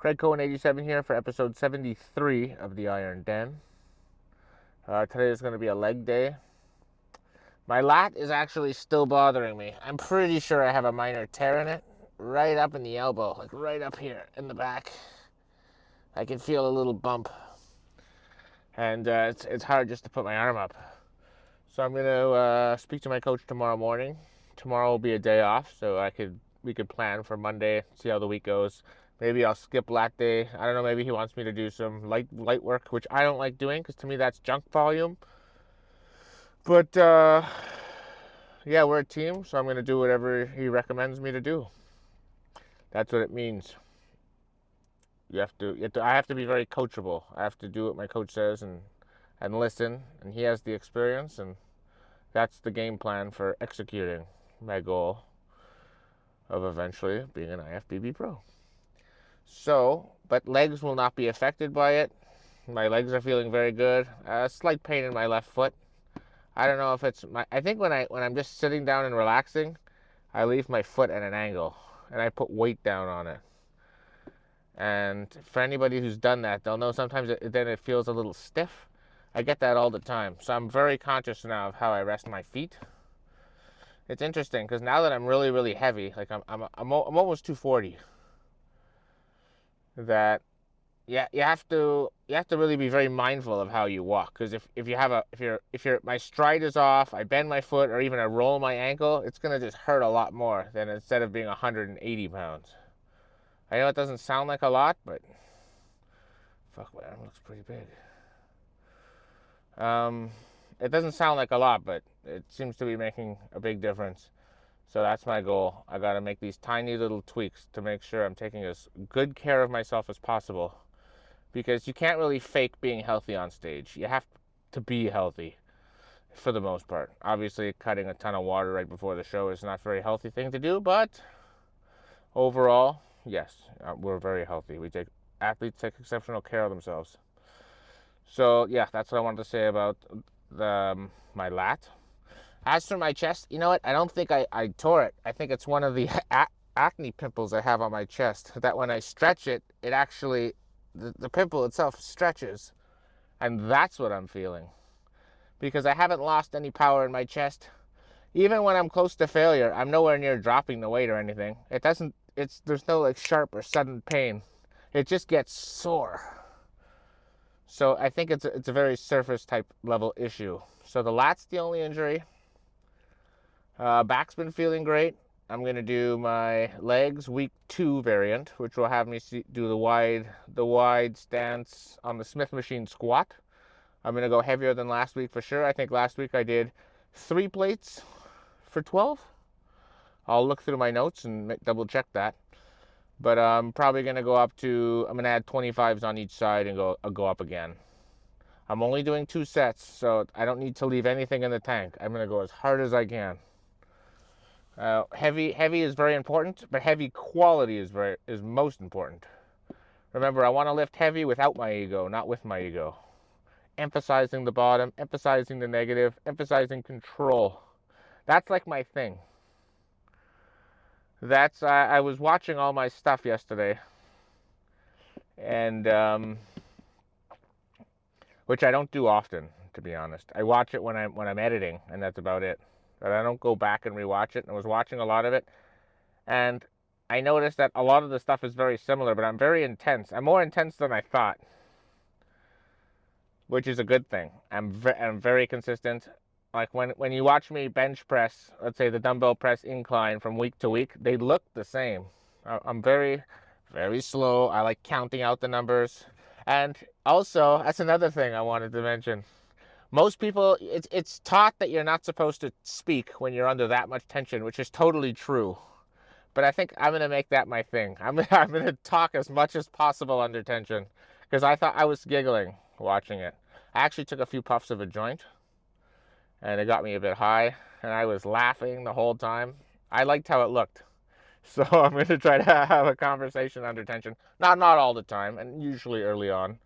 Craig Cohen 87 here for episode 73 of the Iron Den. Today is going to be a leg day. My lat is actually still bothering me. I'm pretty sure I have a minor tear in it, right up in the elbow, like right up here in the back. I can feel a little bump, and it's hard just to put my arm up. So I'm going to speak to my coach tomorrow morning. Tomorrow will be a day off, so we could plan for Monday, see how the week goes. Maybe I'll skip lat day. I don't know, maybe he wants me to do some light work, which I don't like doing because to me that's junk volume. But yeah, we're a team, so I'm going to do whatever he recommends me to do. That's what it means. I have to be very coachable. I have to do what my coach says and listen, and he has the experience, and that's the game plan for executing my goal of eventually being an IFBB Pro. So, but legs will not be affected by it. My legs are feeling very good. Slight pain in my left foot. I don't know if it's I think when I'm just sitting down and relaxing, I leave my foot at an angle and I put weight down on it. And for anybody who's done that, they'll know sometimes then it feels a little stiff. I get that all the time. So I'm very conscious now of how I rest my feet. It's interesting because now that I'm really, really heavy, like I'm almost 240, that you have to really be very mindful of how you walk, because if my stride is off, I bend my foot, or even I roll my ankle, it's gonna just hurt a lot more than instead of being 180 pounds. I know it doesn't sound like a lot, but fuck, my arm looks pretty big. It doesn't sound like a lot, but it seems to be making a big difference. So that's my goal. I gotta make these tiny little tweaks to make sure I'm taking as good care of myself as possible, because you can't really fake being healthy on stage. You have to be healthy for the most part. Obviously, cutting a ton of water right before the show is not a very healthy thing to do, but overall, yes, we're very healthy. Athletes take exceptional care of themselves. So yeah, that's what I wanted to say about my lat. As for my chest, you know what? I don't think I tore it. I think it's one of the acne pimples I have on my chest, that when I stretch it, it actually, the pimple itself stretches. And that's what I'm feeling. Because I haven't lost any power in my chest. Even when I'm close to failure, I'm nowhere near dropping the weight or anything. There's no like sharp or sudden pain. It just gets sore. So I think it's a very surface type level issue. So the lat's the only injury. Back's been feeling great. I'm gonna do my legs week 2 variant, which will have me do the wide stance on the Smith machine squat. I'm gonna go heavier than last week for sure. I think last week I did 3 plates for 12. I'll look through my notes and double check that. But I'm probably gonna I'm gonna add 25s on each side and go up again. I'm only doing 2 sets, so I don't need to leave anything in the tank. I'm gonna go as hard as I can. Heavy is very important, but heavy quality is most important. Remember, I want to lift heavy without my ego, not with my ego. Emphasizing the bottom, emphasizing the negative, emphasizing control. That's like my thing. I was watching all my stuff yesterday, and which I don't do often, to be honest. I watch it when I'm editing, and that's about it. But I don't go back and rewatch it. And I was watching a lot of it, and I noticed that a lot of the stuff is very similar, but I'm very intense. I'm more intense than I thought, which is a good thing. I'm very consistent. Like when you watch me bench press, let's say the dumbbell press incline from week to week, they look the same. I'm very, very slow. I like counting out the numbers. And also, that's another thing I wanted to mention. Most people, it's taught that you're not supposed to speak when you're under that much tension, which is totally true. But I think I'm going to make that my thing. I'm going to talk as much as possible under tension, because I thought I was giggling watching it. I actually took a few puffs of a joint, and it got me a bit high, and I was laughing the whole time. I liked how it looked. So I'm going to try to have a conversation under tension. Not all the time, and usually early on.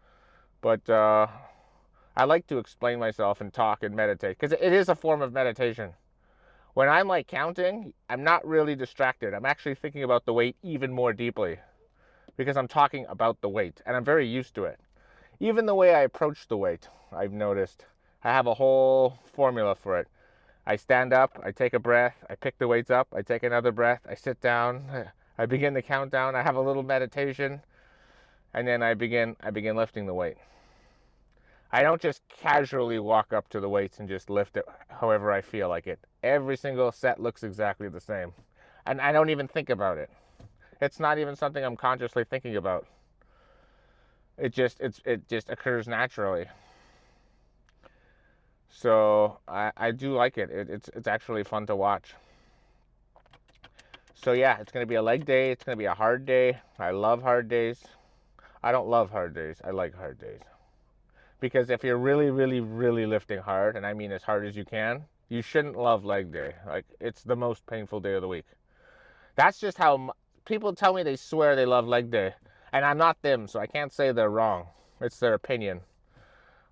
But I like to explain myself and talk and meditate, because it is a form of meditation. When I'm like counting, I'm not really distracted. I'm actually thinking about the weight even more deeply. because I'm talking about the weight, and I'm very used to it. Even the way I approach the weight, I've noticed. I have a whole formula for it. I stand up, I take a breath, I pick the weights up, I take another breath, I sit down, I begin the countdown, I have a little meditation, and then I begin lifting the weight. I don't just casually walk up to the weights and just lift it however I feel like it. Every single set looks exactly the same. And I don't even think about it. It's not even something I'm consciously thinking about. It just occurs naturally. So I do like it. It's actually fun to watch. So yeah, it's going to be a leg day. It's going to be a hard day. I love hard days. I don't love hard days. I like hard days. Because if you're really, really, really lifting hard, and I mean as hard as you can, you shouldn't love leg day. Like, it's the most painful day of the week. That's just how people tell me they swear they love leg day. And I'm not them, so I can't say they're wrong. It's their opinion.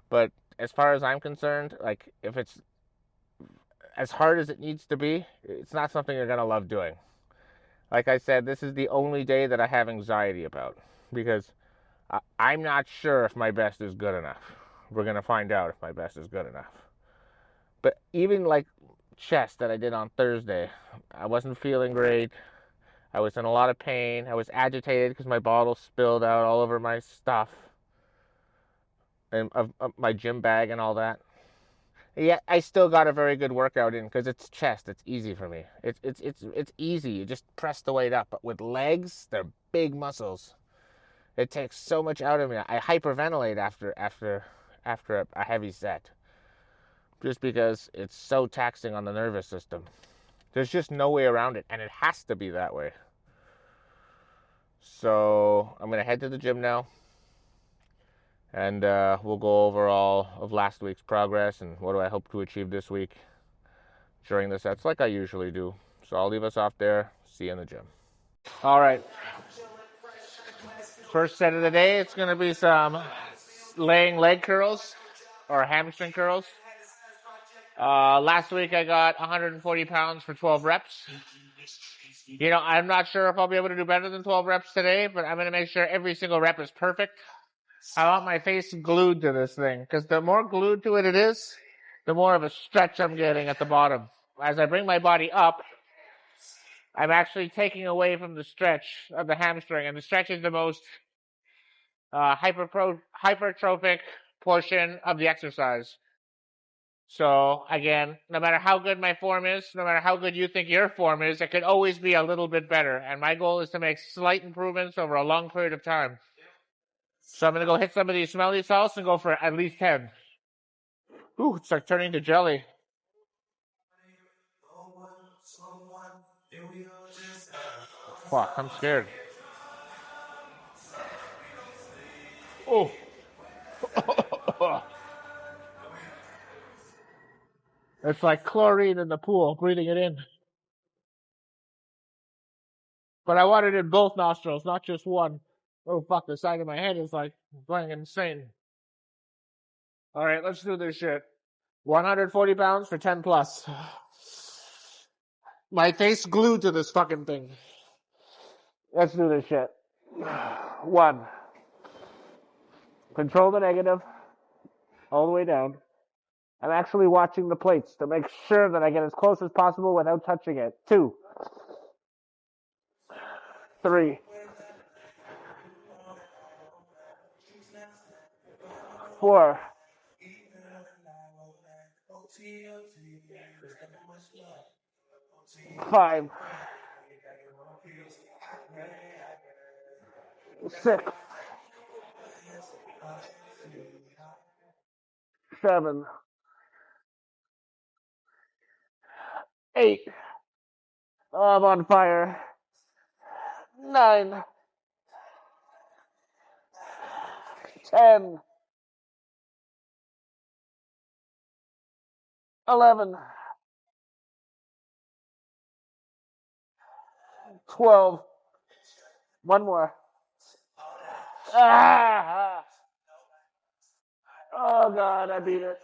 But as far as I'm concerned, like, if it's as hard as it needs to be, it's not something you're going to love doing. Like I said, this is the only day that I have anxiety about. Because I'm not sure if my best is good enough. We're going to find out if my best is good enough. But even like chest that I did on Thursday, I wasn't feeling great. I was in a lot of pain. I was agitated because my bottle spilled out all over my stuff and of my gym bag and all that. Yeah, I still got a very good workout in because it's chest. It's easy for me. It's easy. You just press the weight up. But with legs, they're big muscles. It takes so much out of me. I hyperventilate after a heavy set, just because it's so taxing on the nervous system. There's just no way around it, and it has to be that way. So I'm gonna head to the gym now, and we'll go over all of last week's progress and what do I hope to achieve this week during the sets, like I usually do. So I'll leave us off there. See you in the gym. All right. First set of the day, it's gonna be some laying leg curls or hamstring curls. Last week I got 140 pounds for 12 reps. You know, I'm not sure if I'll be able to do better than 12 reps today, but I'm going to make sure every single rep is perfect. I want my face glued to this thing, because the more glued to it is, the more of a stretch I'm getting at the bottom. As I bring my body up, I'm actually taking away from the stretch of the hamstring, and the stretch is the most hypertrophic portion of the exercise. So, again, no matter how good my form is, no matter how good you think your form is, it could always be a little bit better. And my goal is to make slight improvements over a long period of time. So I'm going to go hit some of these smelly salts and go for at least 10. Ooh, it's like turning to jelly. Fuck, I'm scared. Oh. It's like chlorine in the pool, breathing it in. But I want it in both nostrils, not just one. Oh, fuck, the side of my head is like going insane. All right, let's do this shit. 140 pounds for 10 plus. My face glued to this fucking thing. Let's do this shit. 1. Control the negative. All the way down. I'm actually watching the plates to make sure that I get as close as possible without touching it. 2. 3. 4. 5. 6. 7. 8. Oh, I'm on fire. 9. 10. 11. 12. One more. Ah! Oh, God, I beat it.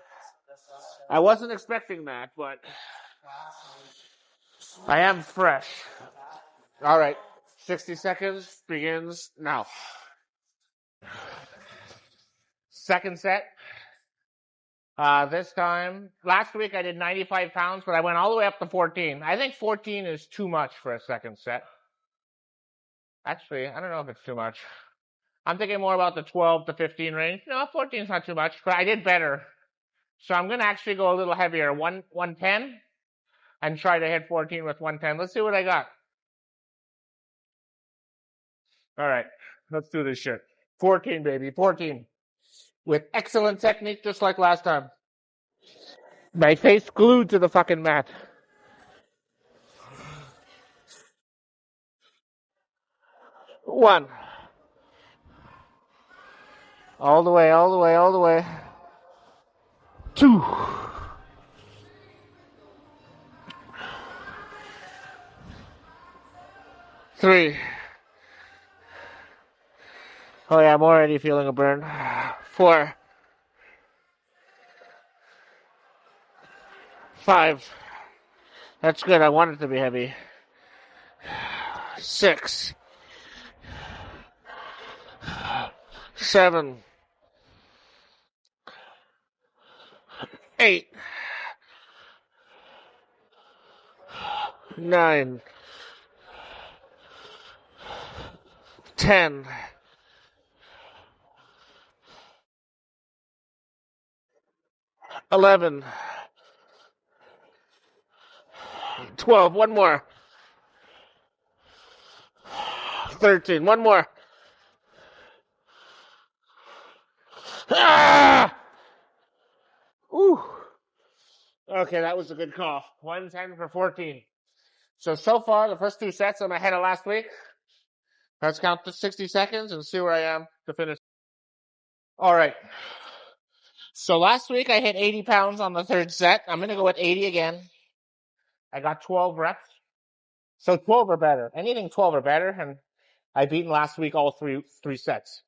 I wasn't expecting that, but I am fresh. All right. 60 seconds begins now. Second set. This time, last week I did 95 pounds, but I went all the way up to 14. I think 14 is too much for a second set. Actually, I don't know if it's too much. I'm thinking more about the 12 to 15 range. No, 14 is not too much, but I did better. So I'm going to actually go a little heavier, 110, and try to hit 14 with 110. Let's see what I got. All right, let's do this shit. 14, baby, 14. With excellent technique, just like last time. My face glued to the fucking mat. One. All the way, all the way, all the way. 2. 3. Oh yeah, I'm already feeling a burn. 4. 5. That's good. I want it to be heavy. 6. 7. 8. 9. 10. 11. 12. One more. 13. One more. Ah! Ooh. Okay, that was a good call. 110 for 14. So far, the first 2 sets I'm ahead of last week. Let's count the 60 seconds and see where I am to finish. All right. So last week I hit 80 pounds on the third set. I'm going to go with 80 again. I got 12 reps. So 12 or better. Anything 12 or better. And I beaten last week all three sets,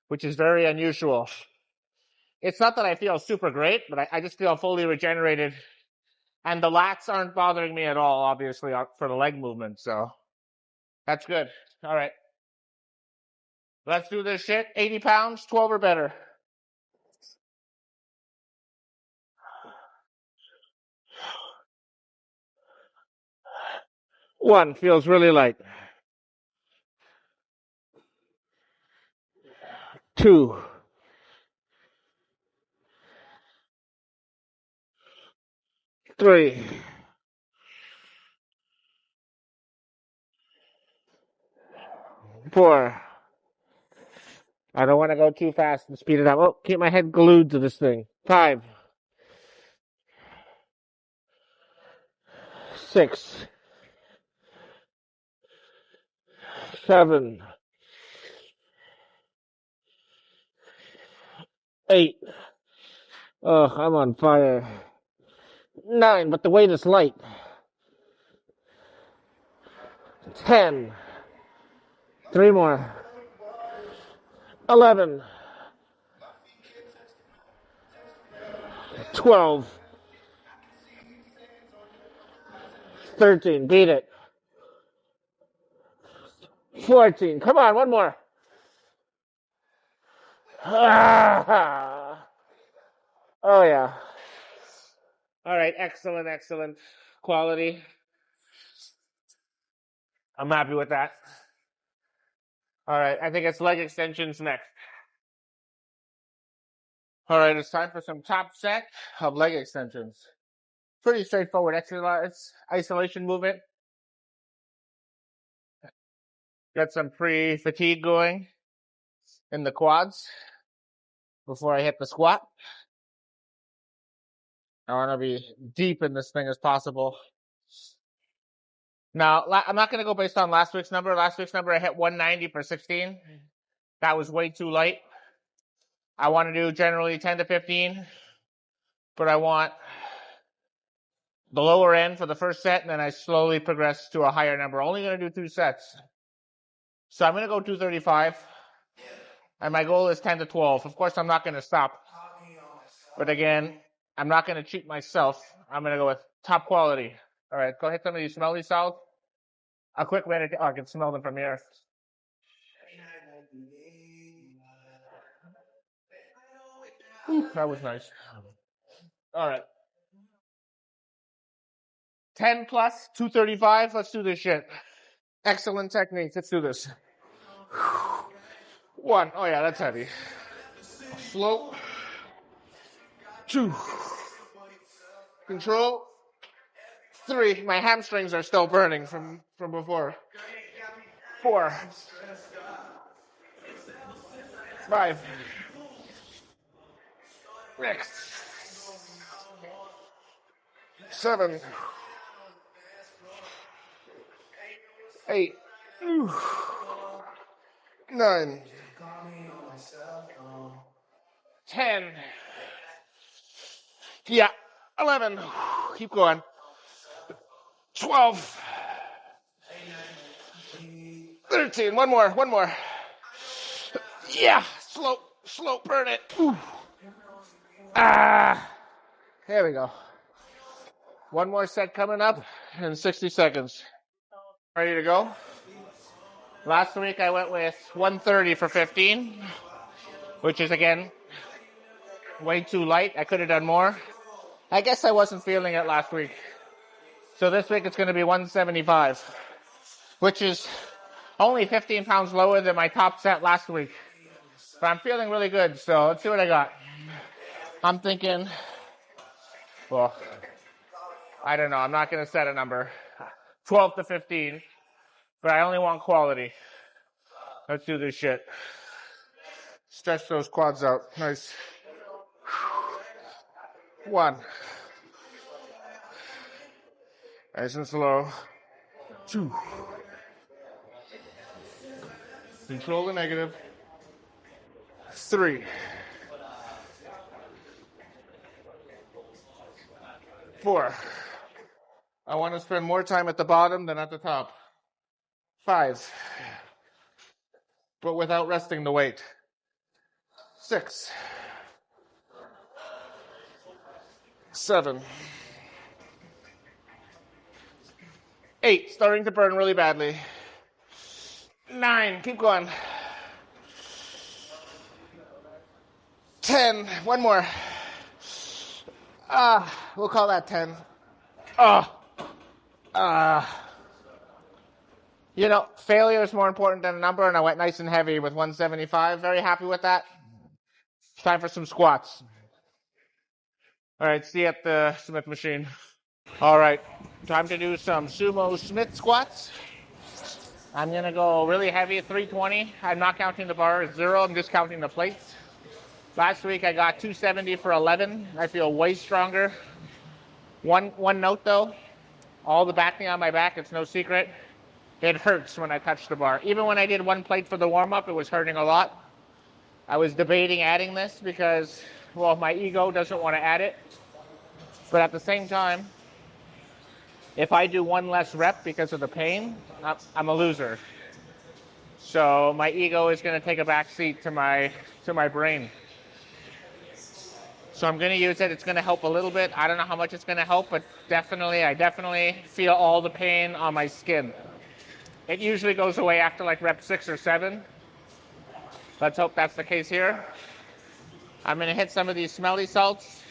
which is very unusual. It's not that I feel super great, but I just feel fully regenerated. And the lats aren't bothering me at all, obviously, for the leg movement. So that's good. All right. Let's do this shit. 80 pounds, 12 or better. One feels really light. 2. 3. 4. I don't want to go too fast and speed it up. Oh, keep my head glued to this thing. 5. 6. 7. 8. Oh, I'm on fire. 9, but the weight is light. 10. 3 more. 11. 12. 13. Beat it. 14. Come on, one more. Ah. Oh, yeah. All right, excellent, excellent quality. I'm happy with that. All right, I think it's leg extensions next. All right, it's time for some top set of leg extensions. Pretty straightforward exercise, isolation movement. Got some pre-fatigue going in the quads before I hit the squat. I want to be deep in this thing as possible. Now, I'm not going to go based on last week's number. Last week's number, I hit 190 for 16. That was way too light. I want to do generally 10 to 15, but I want the lower end for the first set, and then I slowly progress to a higher number. Only going to do 2 sets. So I'm going to go 235, and my goal is 10 to 12. Of course, I'm not going to stop. But again, I'm not going to cheat myself. I'm going to go with top quality. All right, go hit some of these smelly salts. A quick meditation. Oh, I can smell them from here. Ooh, that was nice. All right. 10 plus, 235. Let's do this shit. Excellent technique. Let's do this. 1. Oh, yeah, that's heavy. Slow. 2. Control. 3. My hamstrings are still burning from before. 4. 5. 6. 7. 8. 9. 10. Yeah. 11. Keep going. 12. 13. One more. Yeah. Slow, burn it. Ooh. There we go. One more set coming up in 60 seconds. Ready to go? Last week I went with 130 for 15, which is, again, way too light. I could have done more. I guess I wasn't feeling it last week. So this week it's going to be 175, which is only 15 pounds lower than my top set last week. But I'm feeling really good, so let's see what I got. I'm thinking, well, I don't know. I'm not going to set a number. 12 to 15, but I only want quality. Let's do this shit. Stretch those quads out. Nice. 1. Nice and slow. 2. Control the negative. 3. 4. I want to spend more time at the bottom than at the top. 5. But without resting the weight. 6. 7. 8. Starting to burn really badly. 9. Keep going. 10. One more. We'll call that 10. You know, failure is more important than a number, and I went nice and heavy with 175. Very happy with that. It's time for some squats. All right, see you at the Smith machine. All right, time to do some sumo Smith squats. I'm going to go really heavy at 320. I'm not counting the bar as 0. I'm just counting the plates. Last week I got 270 for 11. I feel way stronger. One note though, all the backing on my back, it's no secret. It hurts when I touch the bar. Even when I did one plate for the warm-up, it was hurting a lot. I was debating adding this because, well, my ego doesn't want to add it. But at the same time, if I do one less rep because of the pain, I'm a loser. So my ego is going to take a back seat to my brain. So I'm going to use it. It's going to help a little bit. I don't know how much it's going to help, but I definitely feel all the pain on my skin. It usually goes away after like rep 6 or 7. Let's hope that's the case here. I'm going to hit some of these smelly salts.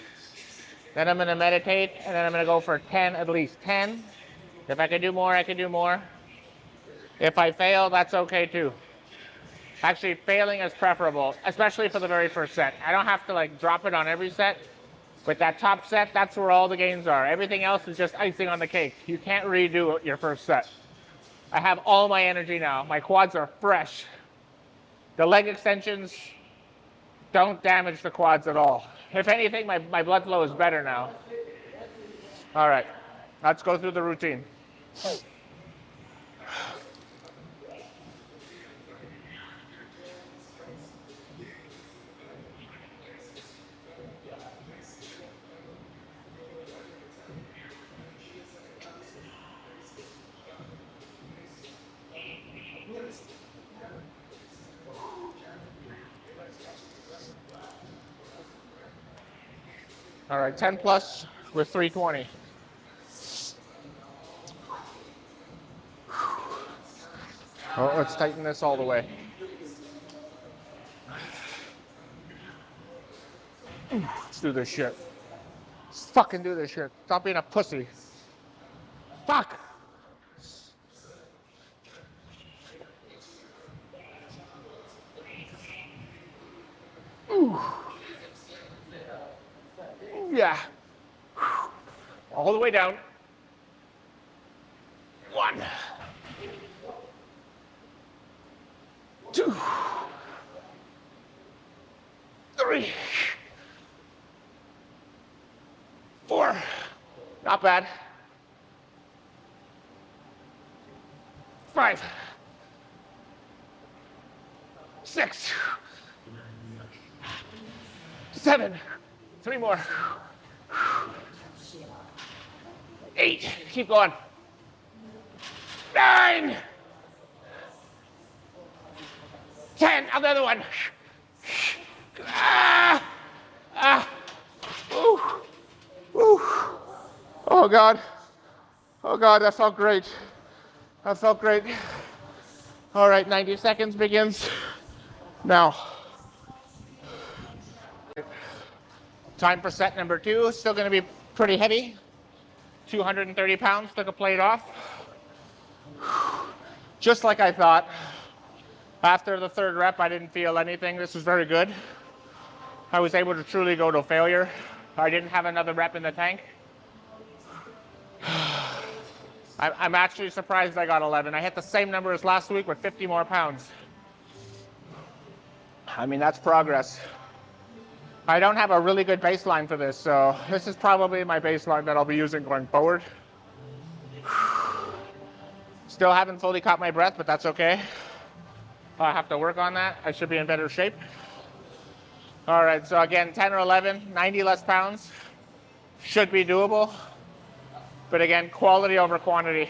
Then I'm going to meditate, and then I'm going to go for 10, at least 10. If I can do more, I can do more. If I fail, that's okay too. Actually, failing is preferable, especially for the very first set. I don't have to like drop it on every set, but that top set, that's where all the gains are. Everything else is just icing on the cake. You can't redo your first set. I have all my energy now. My quads are fresh. The leg extensions don't damage the quads at all. If anything, my blood flow is better now. All right, let's go through the routine. All right, 10 plus with 320. Oh, let's tighten this all the way. Let's do this shit. Let's fucking do this shit. Stop being a pussy. Fuck! Ooh. Yeah. All the way down. 1, 2, 3, 4. Not bad. 5, 6, 7. 3 more. 8. Keep going. 9. 10. Another one. Ah. Ah. Ooh. Ooh. Oh God. Oh God, that felt great. That felt great. All right, 90 seconds begins now. Time for set number 2. Still going to be pretty heavy. 230 pounds, took a plate off. Just like I thought. After the 3rd rep, I didn't feel anything. This was very good. I was able to truly go to failure. I didn't have another rep in the tank. I'm actually surprised I got 11. I hit the same number as last week with 50 more pounds. I mean, that's progress. I don't have a really good baseline for this, so this is probably my baseline that I'll be using going forward. Still haven't fully caught my breath, but that's okay. I have to work on that. I should be in better shape. All right, so again, 10 or 11, 90 less pounds. Should be doable. But again, quality over quantity.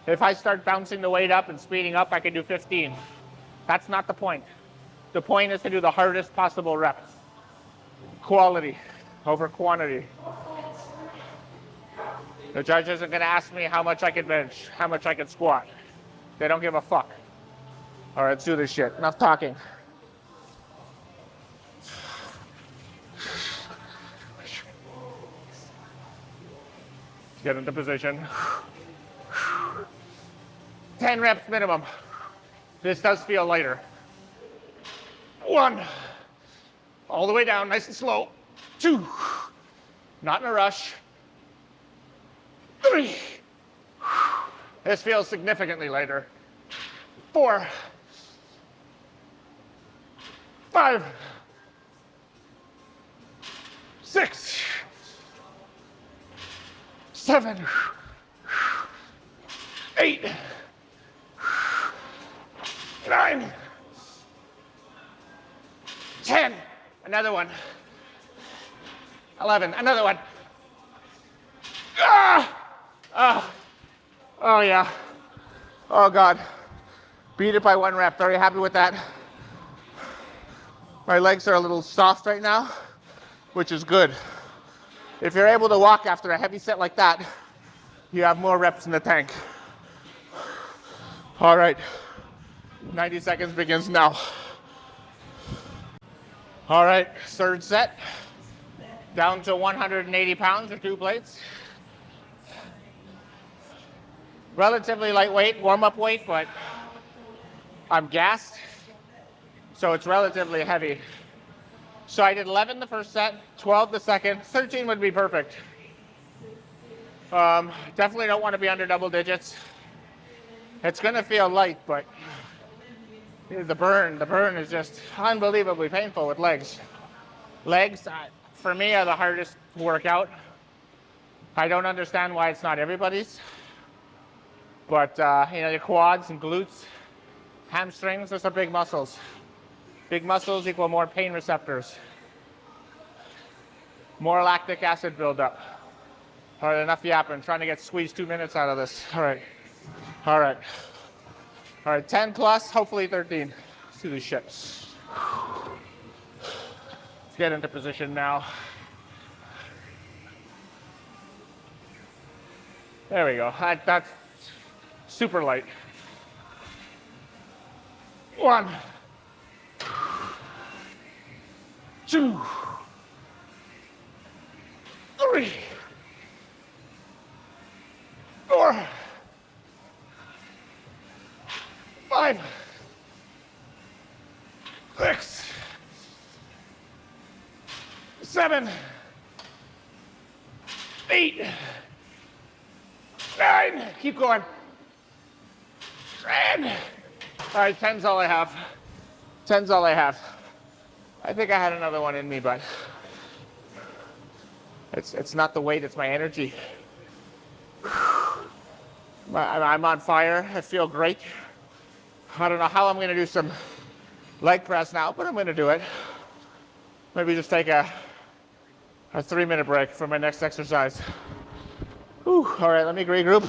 If I start bouncing the weight up and speeding up, I can do 15. That's not the point. The point is to do the hardest possible rep. Quality over quantity. The judge isn't going to ask me how much I can bench, how much I can squat. They don't give a fuck. All right, let's do this shit. Enough talking. Get into position. 10 reps minimum. This does feel lighter. 1. All the way down, nice and slow. 2. Not in a rush. 3. This feels significantly lighter. 4. 5. 6. 7. 8. 9. 10. Another one. 11. Another one. Ah! Ah! Oh, yeah. Oh, God. Beat it by 1 rep. Very happy with that. My legs are a little soft right now, which is good. If you're able to walk after a heavy set like that, you have more reps in the tank. All right. 90 seconds begins now. All right, 3rd set. Down to 180 pounds or 2 plates. Relatively lightweight, warm-up weight, but I'm gassed, so it's relatively heavy. So I did 11 the first set, 12 the second, 13 would be perfect. Definitely don't want to be under double digits. It's going to feel light, but the burn is just unbelievably painful with legs. Legs, for me, are the hardest workout. I don't understand why it's not everybody's. But, your quads and glutes, hamstrings, those are big muscles. Big muscles equal more pain receptors. More lactic acid buildup. All right, enough yapping. Trying to get squeezed 2 minutes out of this. All right. All right. All right, 10 plus, hopefully 13. Let's do this shit. Let's get into position now. There we go. That's super light. 1, 2, 3, 4, 5, 6, 7, 8, 9. Keep going. 10. All right, 10's all I have. 10's all I have. I think I had another one in me, but it's not the weight, it's my energy. I'm on fire. I feel great. I don't know how I'm going to do some leg press now, but I'm going to do it. Maybe just take a 3-minute break for my next exercise. Whew. All right, let me regroup,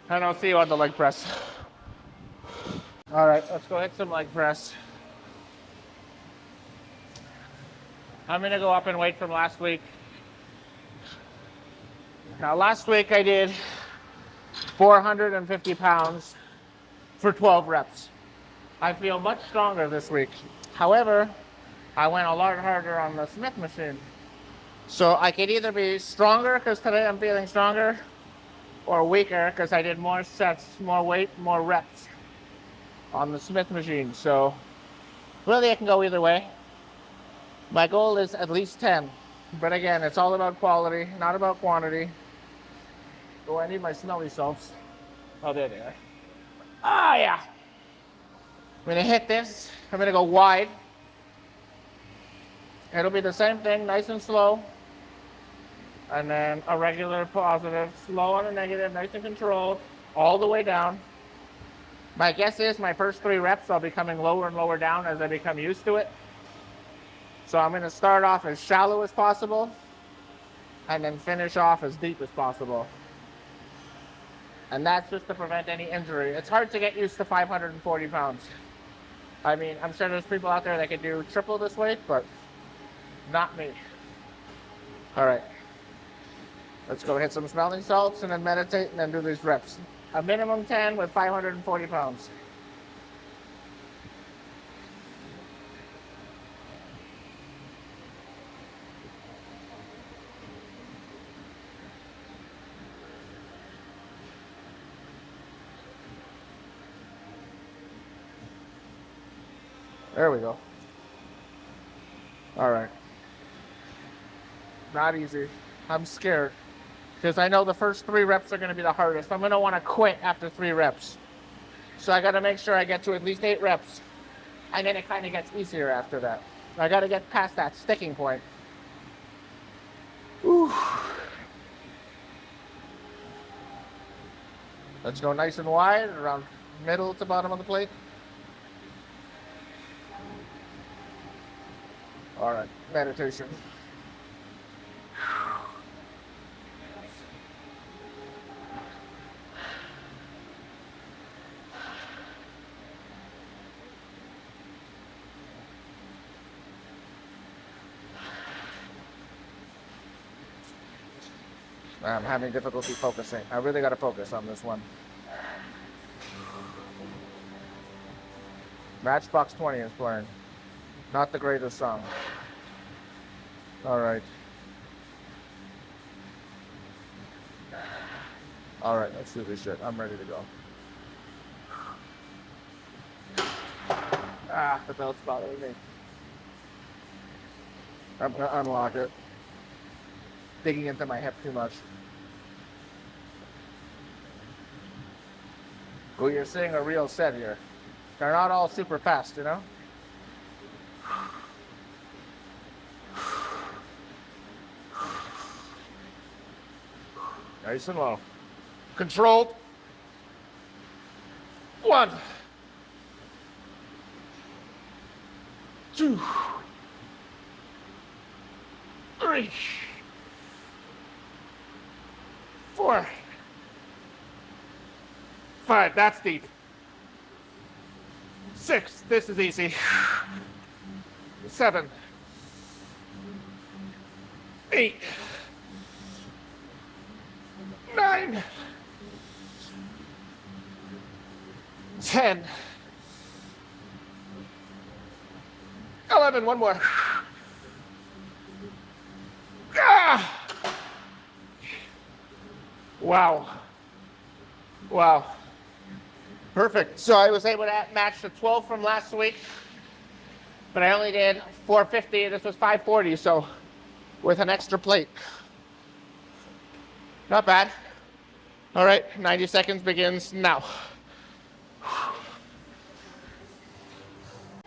and I'll see you on the leg press. All right, let's go hit some leg press. I'm going to go up in weight from last week. Now, last week I did 450 pounds for 12 reps. I feel much stronger this week. However, I went a lot harder on the Smith machine. So I could either be stronger because today I'm feeling stronger, or weaker because I did more sets, more weight, more reps on the Smith machine. So really I can go either way. My goal is at least 10. But again, it's all about quality, not about quantity. Oh, I need my smelly salts. Oh, there they are. Ah, yeah. I'm gonna hit this. I'm gonna go wide. It'll be the same thing, nice and slow. And then a regular positive, slow on a negative, nice and controlled, all the way down. My guess is my first 3 reps, I'll be coming lower and lower down as I become used to it. So I'm gonna start off as shallow as possible and then finish off as deep as possible. And that's just to prevent any injury. It's hard to get used to 540 pounds. I mean, I'm sure there's people out there that can do triple this weight, but not me. All right. Let's go hit some smelling salts and then meditate and then do these reps. A minimum 10 with 540 pounds. There we go. All right. Not easy. I'm scared because I know the first 3 reps are going to be the hardest. I'm going to want to quit after 3 reps. So I got to make sure I get to at least 8 reps. And then it kind of gets easier after that. I got to get past that sticking point. Ooh. Let's go nice and wide, around middle to bottom of the plate. All right, meditation. I'm having difficulty focusing. I really got to focus on this one. Matchbox 20 is playing. Not the greatest song. All right. All right, let's do this shit. I'm ready to go. Ah, the belt's bothering me. I'm gonna unlock it. Digging into my hip too much. Well, you're seeing a real set here. They're not all super fast, you know? Nice and low. Controlled. 1, 2, 3, 4, 5. That's deep. 6. This is easy. 7, 8, 9, 10, 11, one more. Ah! Wow. Wow. Perfect. So I was able to match the 12 from last week, but I only did 450. This was 540, so with an extra plate. Not bad. All right, 90 seconds begins now.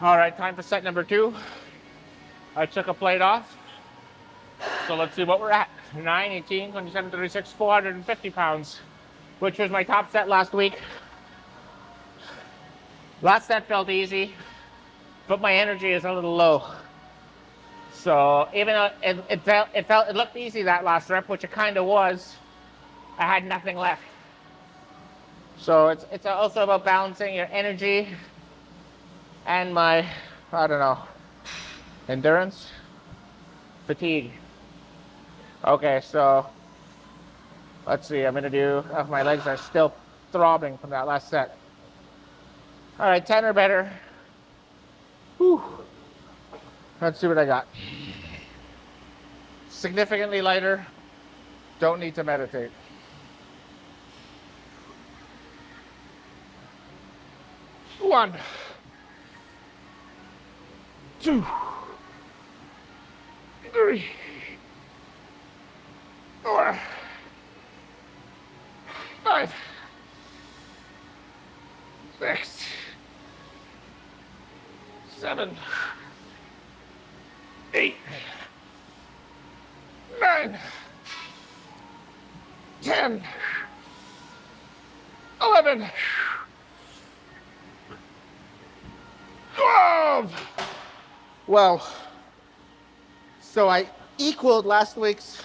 All right, time for set number 2. I took a plate off. So let's see what we're at. 9, 18, 27, 36, 450 pounds, which was my top set last week. Last set felt easy, but my energy is a little low. So even though it looked easy that last rep, which it kind of was, I had nothing left. So it's also about balancing your energy and my, I don't know, endurance, fatigue. Okay, so let's see, I'm gonna do, my legs are still throbbing from that last set. All right, 10 or better. Whew. Let's see what I got. Significantly lighter, don't need to meditate. One, 2, 3, 4, 5, 6, 7, 8, 9, 10, 11, 12. Well, so I equaled last week's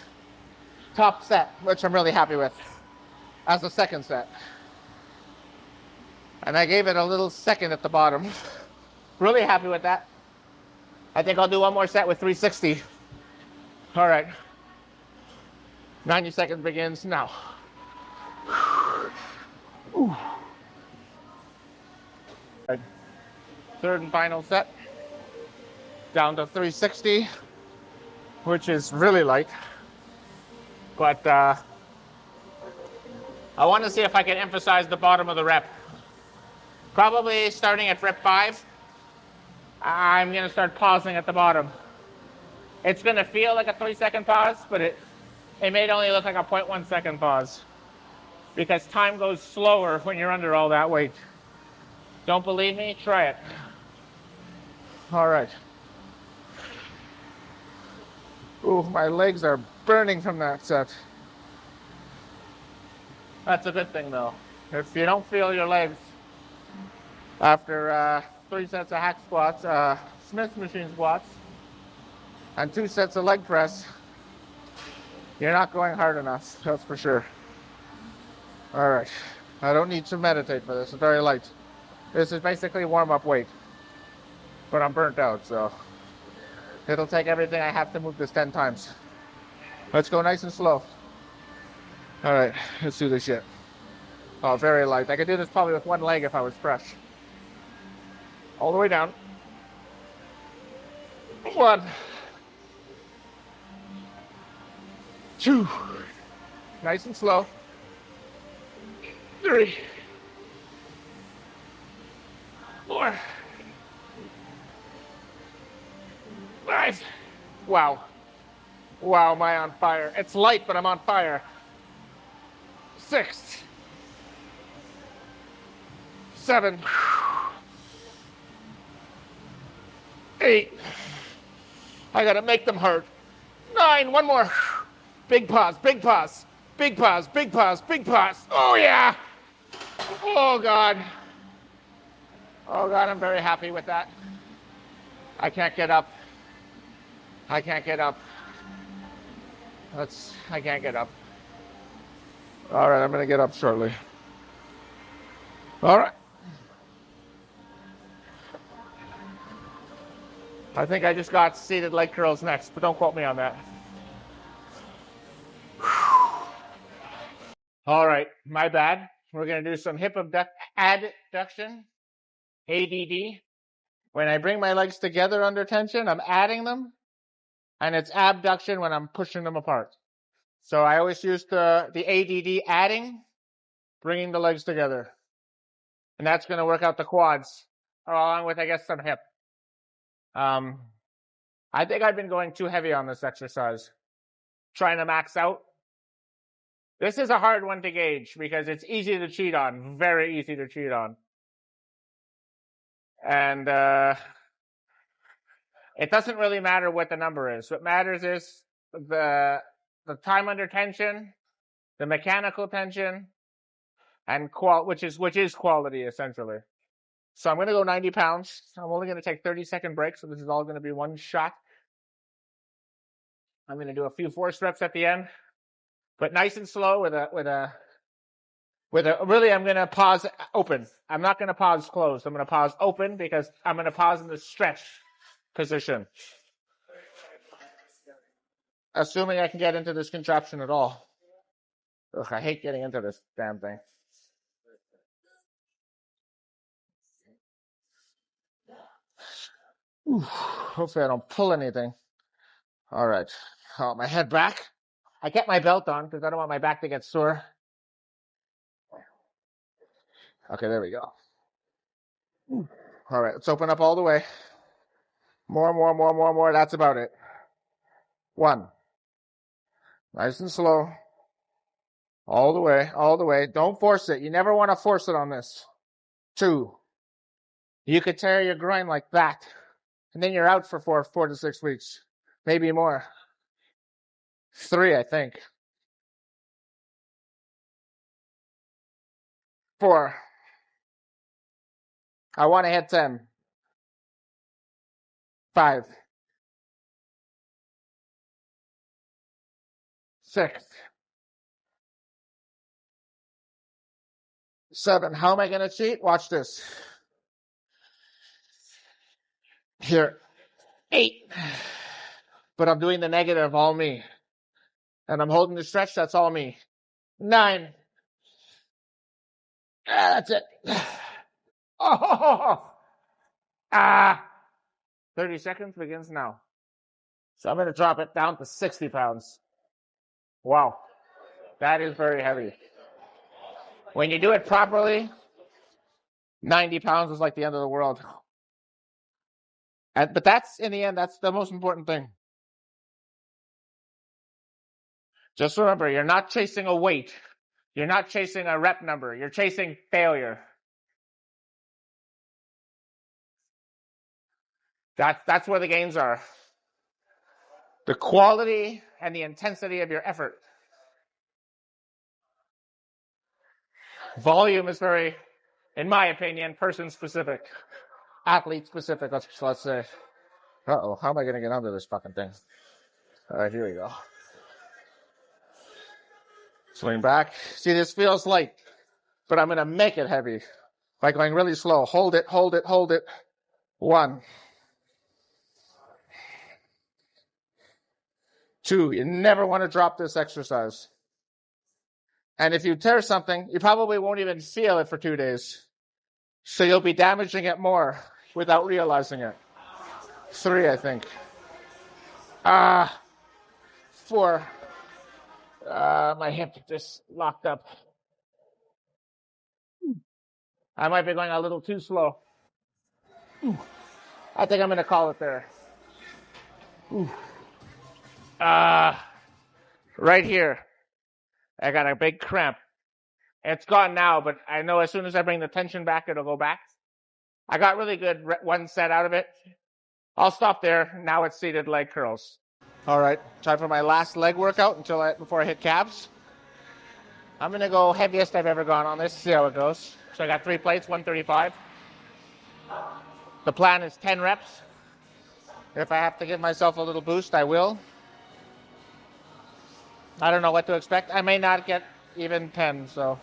top set, which I'm really happy with, as a second set. And I gave it a little second at the bottom. Really happy with that. I think I'll do one more set with 360. All right. 90 seconds begins now. Ooh. Third and final set. Down to 360, which is really light. But I want to see if I can emphasize the bottom of the rep. Probably starting at rep 5, I'm going to start pausing at the bottom. It's going to feel like a 3-second pause, but it may only look like a 0.1 second pause, because time goes slower when you're under all that weight. Don't believe me? Try it. All right. Ooh, my legs are burning from that set. That's a good thing, though. If you don't feel your legs after 3 sets of hack squats, Smith machine squats, and 2 sets of leg press, you're not going hard enough, that's for sure. All right, I don't need to meditate for this, it's very light. This is basically warm-up weight, but I'm burnt out, so it'll take everything I have to move this 10 times. Let's go nice and slow. All right, let's do this shit. Oh, very light. I could do this probably with one leg if I was fresh. All the way down. 1, 2, nice and slow. 3, 4, 5. Wow. Wow, am I on fire? It's light, but I'm on fire. 6, 7, 8. I gotta make them hurt. 9, one more. Big pause, big pause, big pause, big pause, big pause. Oh yeah. Oh God. Oh God, I'm very happy with that. I can't get up. I can't get up. I can't get up. All right, I'm gonna get up shortly. All right. I think I just got seated leg curls next, but don't quote me on that. All right, my bad. We're gonna do some hip adduction, ADD. When I bring my legs together under tension, I'm adding them, and it's abduction when I'm pushing them apart. So I always use the ADD adding, bringing the legs together. And that's going to work out the quads, along with, I guess, some hip. I think I've been going too heavy on this exercise, trying to max out. This is a hard one to gauge because it's easy to cheat on, very easy to cheat on. And it doesn't really matter what the number is. What matters is the time under tension, the mechanical tension, and which is quality essentially. So I'm going to go 90 pounds. I'm only going to take 30-second breaks, so this is all going to be one shot. I'm going to do a few force reps at the end, but nice and slow with a really, I'm going to pause open. I'm not going to pause closed. I'm going to pause open because I'm going to pause in the stretch position. Assuming I can get into this contraption at all. Ugh, I hate getting into this damn thing. Ooh, hopefully I don't pull anything. All right. Oh, my head back. I kept my belt on because I don't want my back to get sore. Okay, there we go. All right, let's open up all the way. More. That's about it. 1. Nice and slow. All the way. Don't force it. You never want to force it on this. 2. You could tear your groin like that, and then you're out for 4 to 6 weeks. Maybe more. 3, I think. 4. I want to hit 10. 5. 6. 7. How am I going to cheat? Watch this. Here. 8. But I'm doing the negative, all me. And I'm holding the stretch, that's all me. 9. That's it. Oh! 30 seconds begins now. So I'm going to drop it down to 60 pounds. Wow. That is very heavy. When you do it properly, 90 pounds is like the end of the world. But that's, in the end, that's the most important thing. Just remember, you're not chasing a weight. You're not chasing a rep number. You're chasing failure. That's where the gains are. The quality and the intensity of your effort. Volume is very, in my opinion, person-specific. Athlete-specific, let's say. Uh-oh, how am I going to get under this fucking thing? All right, here we go. Swing back. See, this feels light, but I'm going to make it heavy by going really slow. Hold it. 1. 2. You never want to drop this exercise. And if you tear something, you probably won't even feel it for 2 days. So you'll be damaging it more without realizing it. 3, I think. 4. My hip just locked up. I might be going a little too slow. I think I'm going to call it there. Right here, I got a big cramp. It's gone now, but I know as soon as I bring the tension back, it'll go back. I got really good one set out of it. I'll stop there. Now it's seated leg curls. All right, time for my last leg workout before I hit calves. I'm going to go heaviest I've ever gone on this, see how it goes. So I got 3 plates, 135. The plan is 10 reps. If I have to give myself a little boost, I will. I don't know what to expect. I may not get even 10, so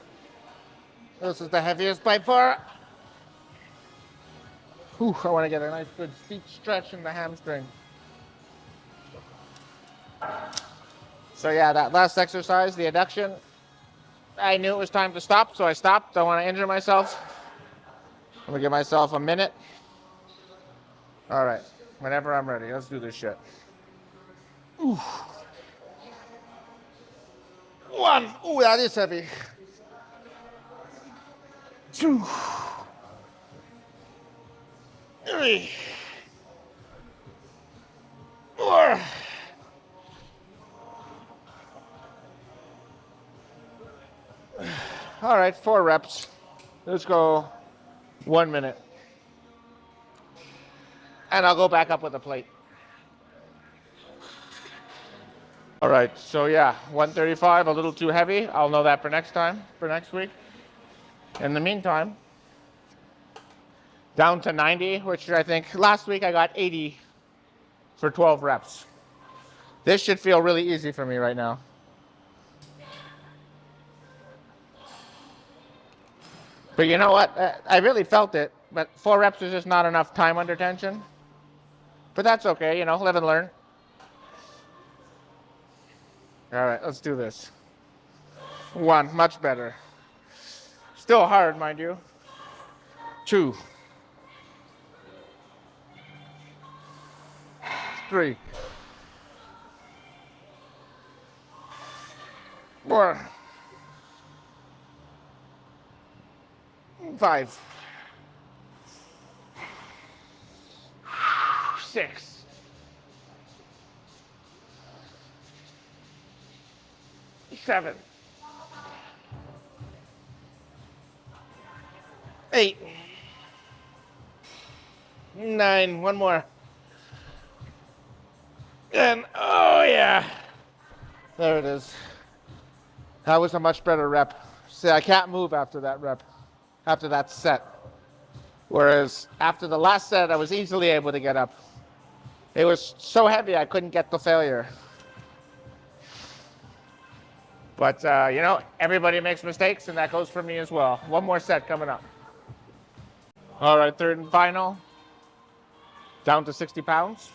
this is the heaviest by far. Whew, I want to get a nice good deep stretch in the hamstring. So yeah, that last exercise, the adduction, I knew it was time to stop, so I stopped. Don't want to injure myself. I'm going to give myself a minute. All right, whenever I'm ready, let's do this shit. Ooh. One. Ooh, that is heavy. Two. Three. Four. All right, 4 reps. Let's go 1 minute. And I'll go back up with the plate. All right, so yeah, 135, a little too heavy. I'll know that for next time, for next week. In the meantime, down to 90, which I think last week I got 80 for 12 reps. This should feel really easy for me right now. But you know what? I really felt it, but 4 reps is just not enough time under tension. But that's okay, you know, live and learn. All right, let's do this. 1, much better. Still hard, mind you. 2. 3. 4. 5. 6. 7. 8. 9. One more. And oh yeah. There it is. That was a much better rep. See, I can't move after that rep, after that set. Whereas after the last set, I was easily able to get up. It was so heavy, I couldn't get the failure. But, you know, everybody makes mistakes, and that goes for me as well. 1 more set coming up. All right, 3rd and final. Down to 60 pounds.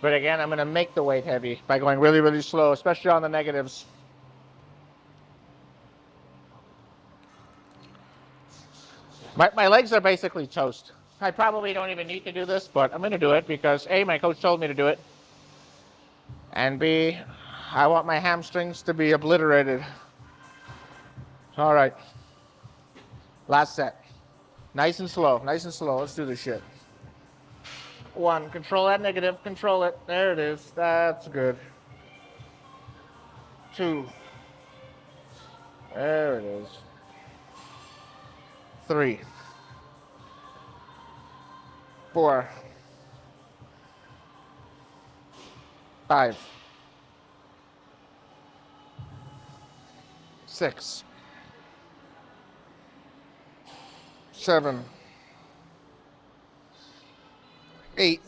But again, I'm going to make the weight heavy by going really, really slow, especially on the negatives. My legs are basically toast. I probably don't even need to do this, but I'm going to do it because A, my coach told me to do it. And B, I want my hamstrings to be obliterated. All right. Last set. Nice and slow, nice and slow. Let's do this shit. 1, control that negative, control it. There it is, that's good. 2. There it is. 3. 4. 5. 6. 7. 8.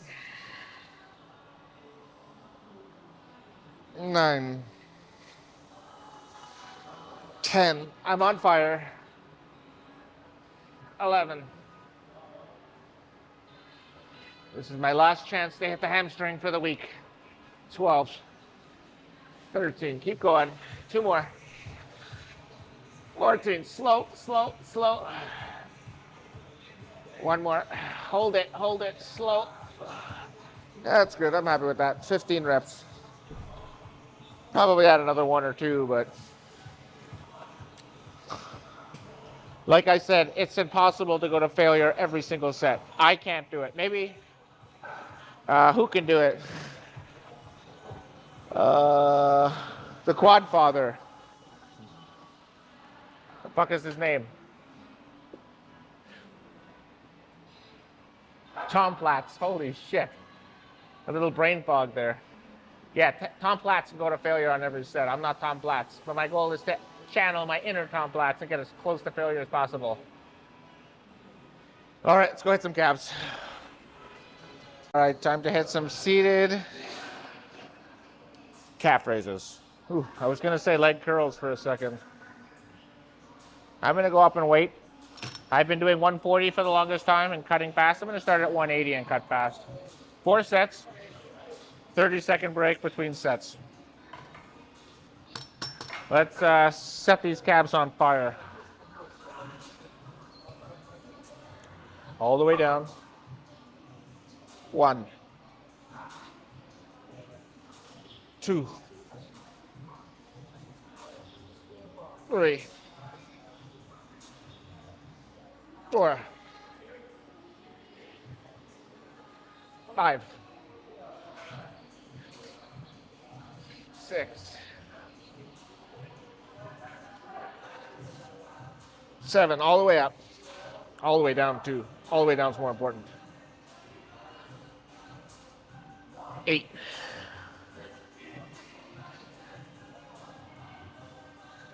9. 10. I'm on fire. 11. This is my last chance to hit the hamstring for the week. 12. 13. Keep going. 2 more. 14. Slow, slow, slow. 1 more. Hold it, slow. That's good. I'm happy with that. 15 reps. Probably add another 1 or 2, but like I said, it's impossible to go to failure every single set. I can't do it. Maybe, who can do it? The quad father. The fuck is his name? Tom Platz. Holy shit. A little brain fog there. Yeah, Tom Platz can go to failure on every set. I'm not Tom Platz, but my goal is to channel my inner Tom Platz and get as close to failure as possible. All right, let's go hit some calves. All right, time to hit some seated calf raises. Ooh, I was gonna say leg curls for a second. I'm gonna go up in weight. I've been doing 140 for the longest time and cutting fast. I'm gonna start at 180 and cut fast. 4 sets, 30-second break between sets. Let's set these calves on fire. All the way down. 1, 2, 3, 4, 5, 6, 7, all the way up. All the way down too. All the way down is more important. 8.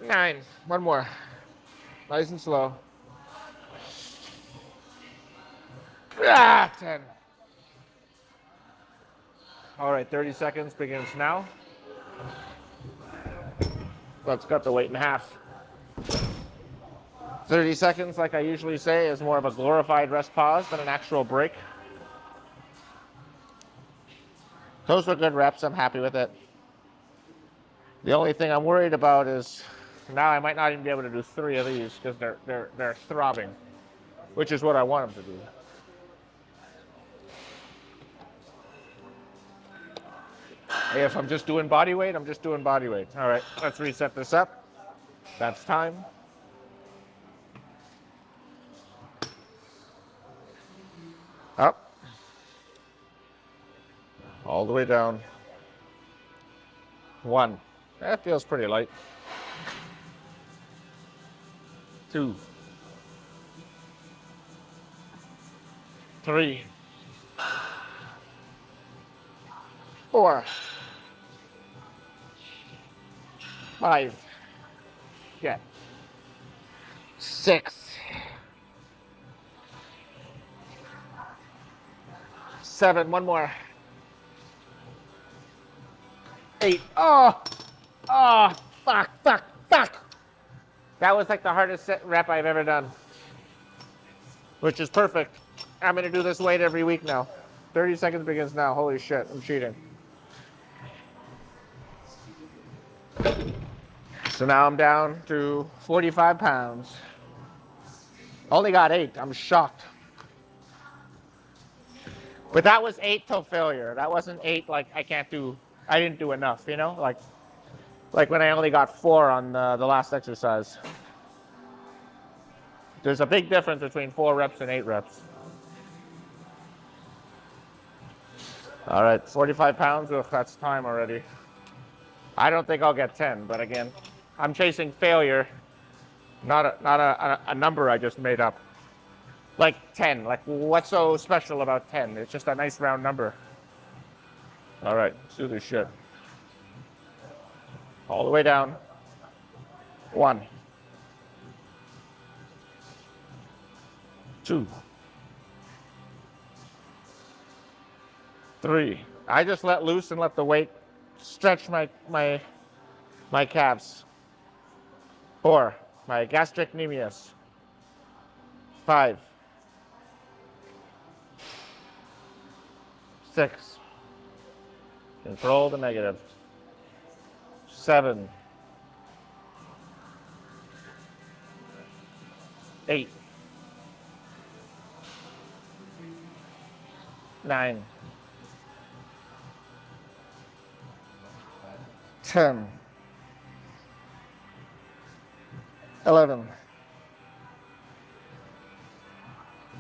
9. One more. Nice and slow. 10. All right, 30 seconds begins now. Let's cut the weight in half. 30 seconds, like I usually say, is more of a glorified rest pause than an actual break. Those were good reps. I'm happy with it. The only thing I'm worried about is now I might not even be able to do 3 of these because they're throbbing, which is what I want them to do. If I'm just doing body weight, I'm just doing body weight. All right, let's reset this up. That's time. Up. All the way down. 1. That feels pretty light. 2. 3. 4. 5. Yeah. 6. 7. One more. 8. Oh, fuck. That was like the hardest rep I've ever done, which is perfect. I'm going to do this weight every week now. 30 seconds begins now. Holy shit, I'm cheating. So now I'm down to 45 pounds. Only got 8. I'm shocked. But that was 8 till failure. That wasn't 8 like I didn't do enough, you know? Like when I only got 4 on the last exercise. There's a big difference between 4 reps and 8 reps. All right, 45 pounds. Ugh, that's time already. I don't think I'll get 10, but again, I'm chasing failure, not a number I just made up. Like 10. Like, what's so special about 10? It's just a nice round number. All right, let's do this shit. All the way down. 1. 2. 3. I just let loose and let the weight stretch my calves. 4. My gastrocnemius. 5. 6. Control the negative. 7. 8. 9. 10. 11.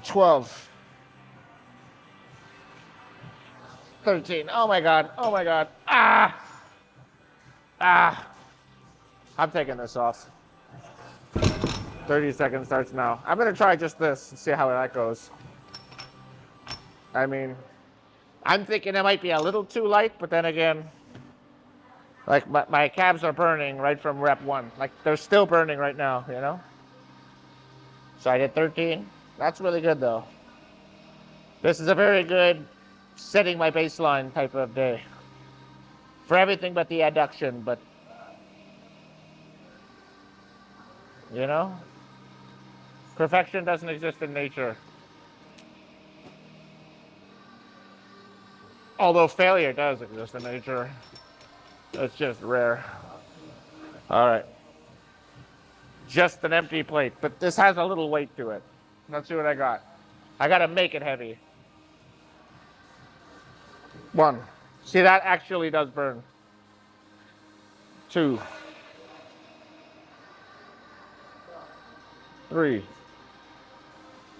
12. 13. Oh my God. Oh my God. I'm taking this off. 30 seconds starts now. I'm going to try just this and see how that goes. I mean, I'm thinking it might be a little too light, but then again, like my calves are burning right from rep 1. Like they're still burning right now, you know? So I did 13. That's really good though. This is a very good setting my baseline type of day. For everything but the adduction, but you know? Perfection doesn't exist in nature. Although failure does exist in nature. It's just rare. All right. Just an empty plate, but this has a little weight to it. Let's see what I got. I got to make it heavy. 1. See, that actually does burn. 2. 3.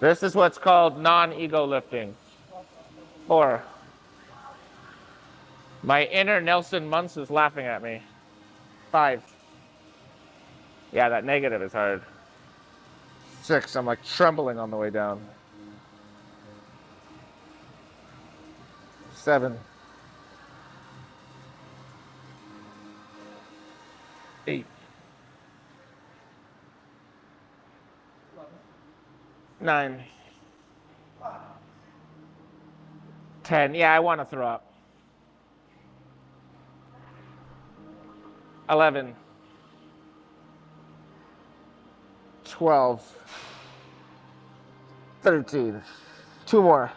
This is what's called non-ego lifting. 4. My inner Nelson Muntz is laughing at me. 5. Yeah, that negative is hard. 6. I'm like trembling on the way down. 7. 8. 9. 10. Yeah, I want to throw up. 11. 12. 13. 2 more.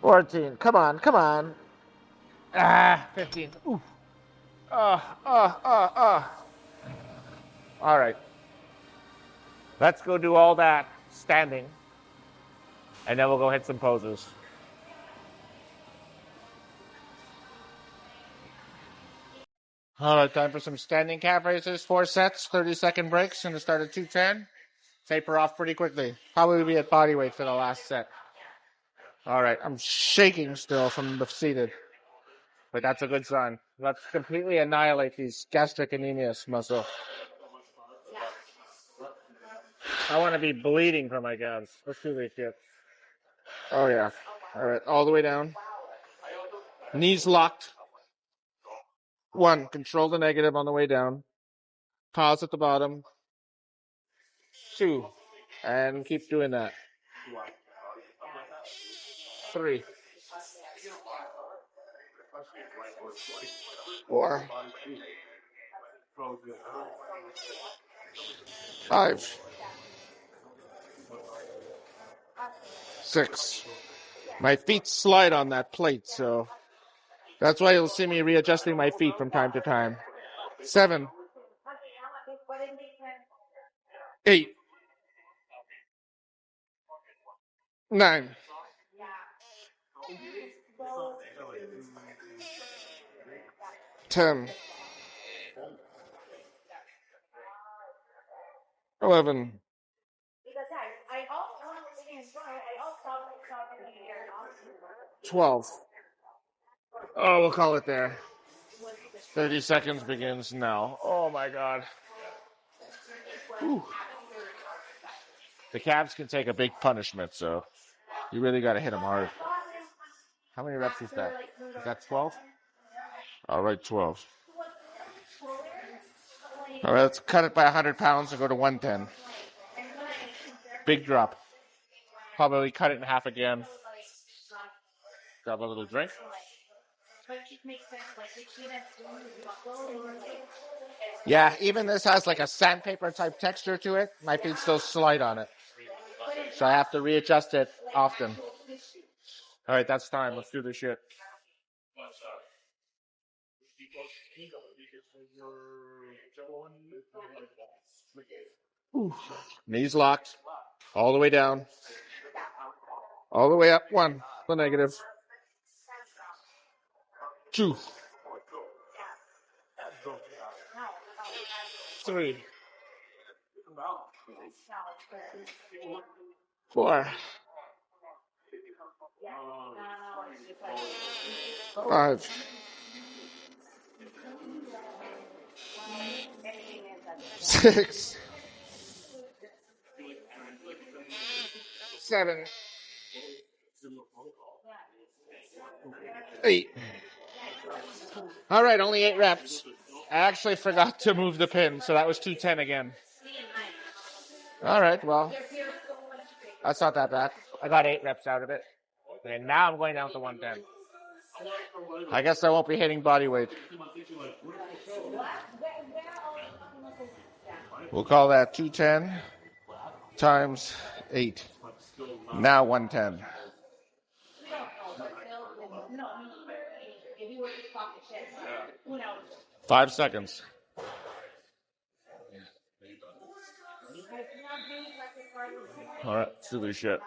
14. Come on, come on. 15. Ooh. All right. Let's go do all that standing, and then we'll go hit some poses. All right, time for some standing calf raises. 4 sets, 30-second breaks, and to start at 210. Taper off pretty quickly. Probably be at body weight for the last set. All right, I'm shaking still from the seated, but that's a good sign. Let's completely annihilate these gastric anemias muscle. I want to be bleeding from my calves. Let's do this shit. Oh, yeah. All right, all the way down. Knees locked. 1, control the negative on the way down. Pause at the bottom. 2, and keep doing that. 3. 4. 5. 6. My feet slide on that plate, so that's why you'll see me readjusting my feet from time to time. 7. 8. 9. 10. 11. 12. Oh, we'll call it there. 30 seconds begins now. Oh my God. Whew. The calves can take a big punishment, so you really got to hit them hard. How many reps is that? Is that 12? All right, 12. All right, let's cut it by 100 pounds and go to 110. Big drop. Probably cut it in half again. Grab a little drink. Yeah, even this has like a sandpaper type texture to it. My feet still slide on it. So I have to readjust it often. All right, that's time. Let's do this shit. Ooh. Knees locked. All the way down. All the way up. 1. The negative. 2. 3. 4. 5. 6. 7. 8. All right, only 8 reps. I actually forgot to move the pin, so that was 210 again. All right, well, that's not that bad. I got 8 reps out of it. And now I'm going down to 110. I guess I won't be hitting body weight. We'll call that 210 times 8. Now 110. 5 seconds. All right, let's do this shit.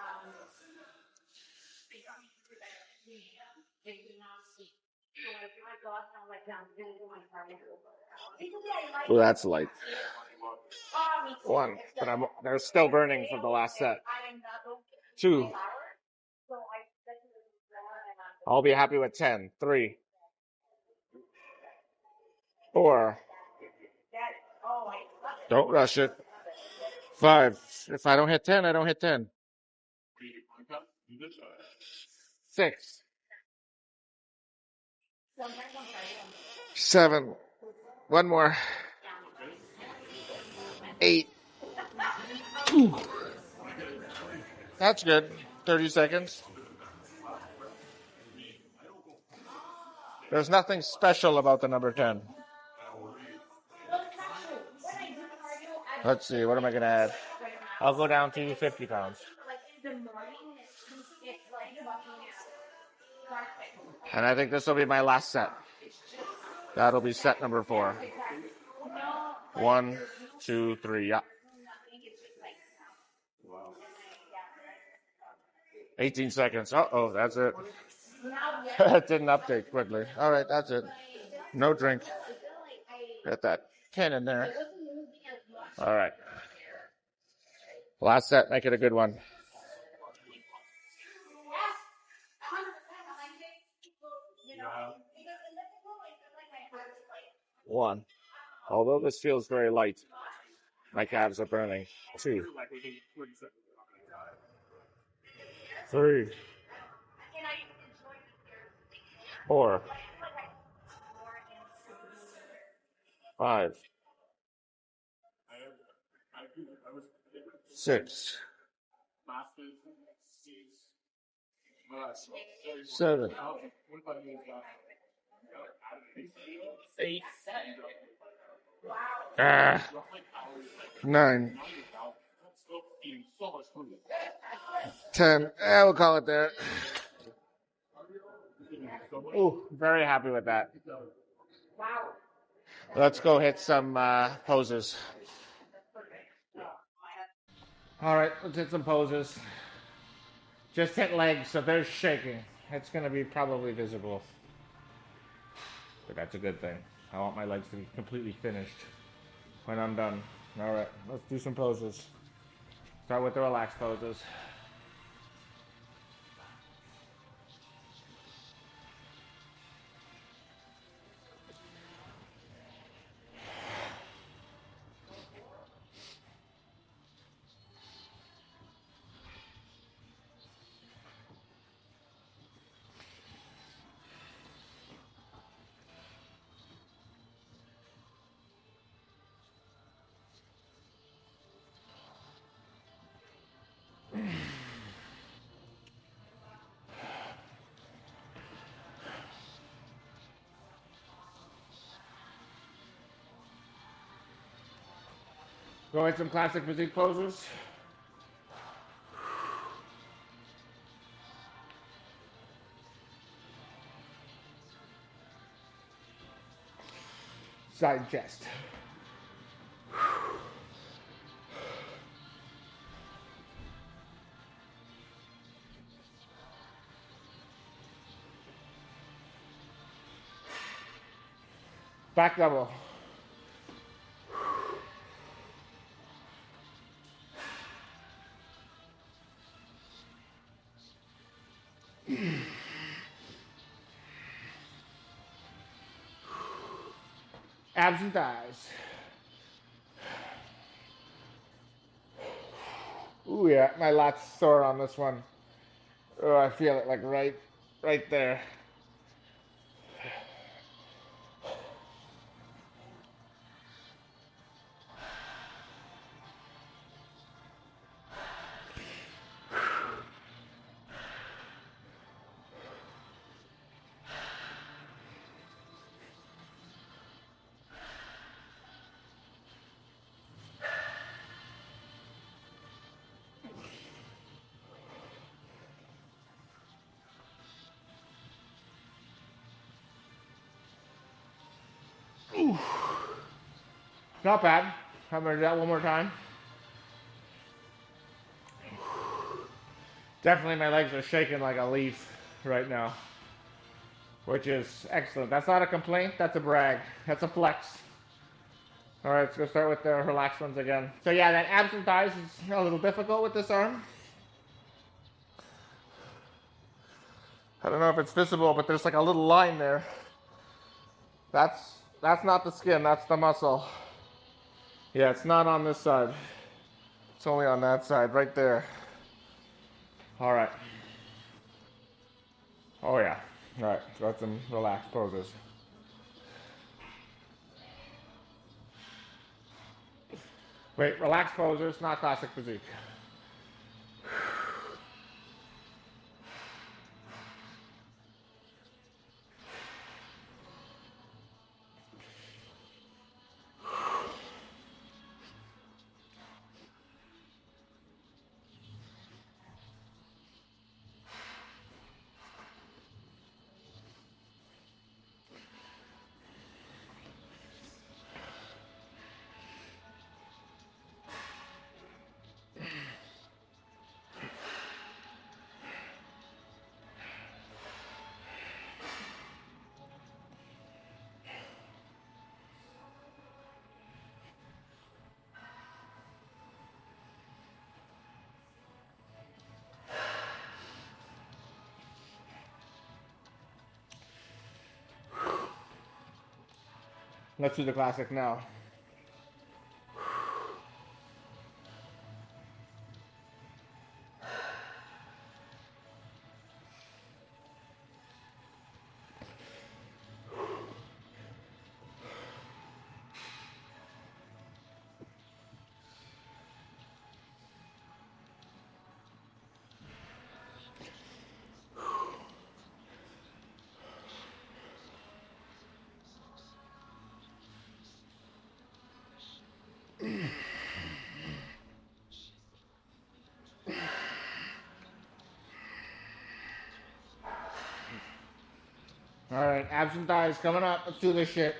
Oh, that's light. One, but they're still burning from the last set. Two. I'll be happy with 10. 3. 4. Don't rush it. 5. If I don't hit 10, I don't hit 10. 6. 7. One more. 8. Ooh. That's good. 30 seconds. There's nothing special about the number 10. Let's see, what am I going to add? I'll go down to 50 pounds. And I think this will be my last set. That'll be set number 4. 1, 2, 3, yeah. 18 seconds. Uh-oh, that's it. It didn't update quickly. All right, that's it. No drink. Get that 10 in there. All right. Last set, make it a good one. One. Although this feels very light, my calves are burning. 2. 3. 4. 5. 6. 7. 8. 9. 10. We'll call it there. Ooh, very happy with that. Let's go hit some poses. All right, let's hit some poses. Just hit legs, so they're shaking. It's going to be probably visible. But that's a good thing. I want my legs to be completely finished when I'm done. All right, let's do some poses. Start with the relaxed poses. Go hit some classic physique poses. Side chest. Back double. Abs and thighs. Ooh, yeah, my lat's sore on this one. Oh, I feel it like right there. Ooh. Not bad. I'm gonna do that one more time. Definitely my legs are shaking like a leaf right now. which is excellent. That's not a complaint, that's a brag. That's a flex. All right, let's go start with the relaxed ones again. So yeah, that abs and thighs is a little difficult with this arm. I don't know if it's visible, but there's like a little line there. That's not the skin, that's the muscle. Yeah, it's not on this side. It's only on that side, right there. All right. Oh yeah. All right, got some relaxed poses. Wait, relaxed poses, not classic physique. Let's do the classic now. All right, abs and thighs coming up. Let's do this shit.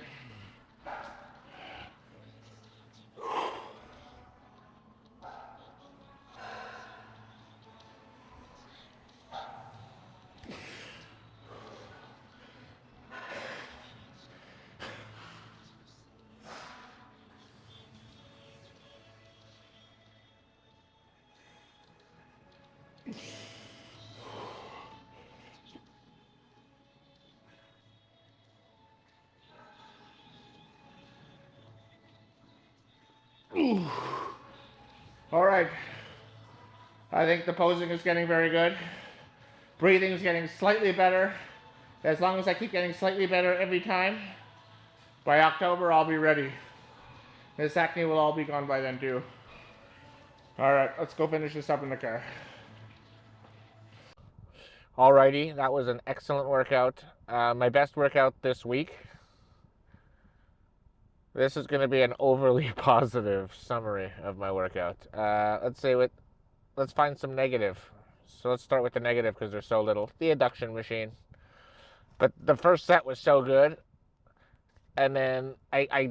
All right. I think the posing is getting very good. Breathing is getting slightly better. As long as I keep getting slightly better every time, by October I'll be ready. This acne will all be gone by then too. All right, let's go finish this up in the car. Alrighty, that was an excellent workout. My best workout this week. This is going to be an overly positive summary of my workout. Let's find some negative. So let's start with the negative because there's so little. The induction machine. But the first set was so good. And then I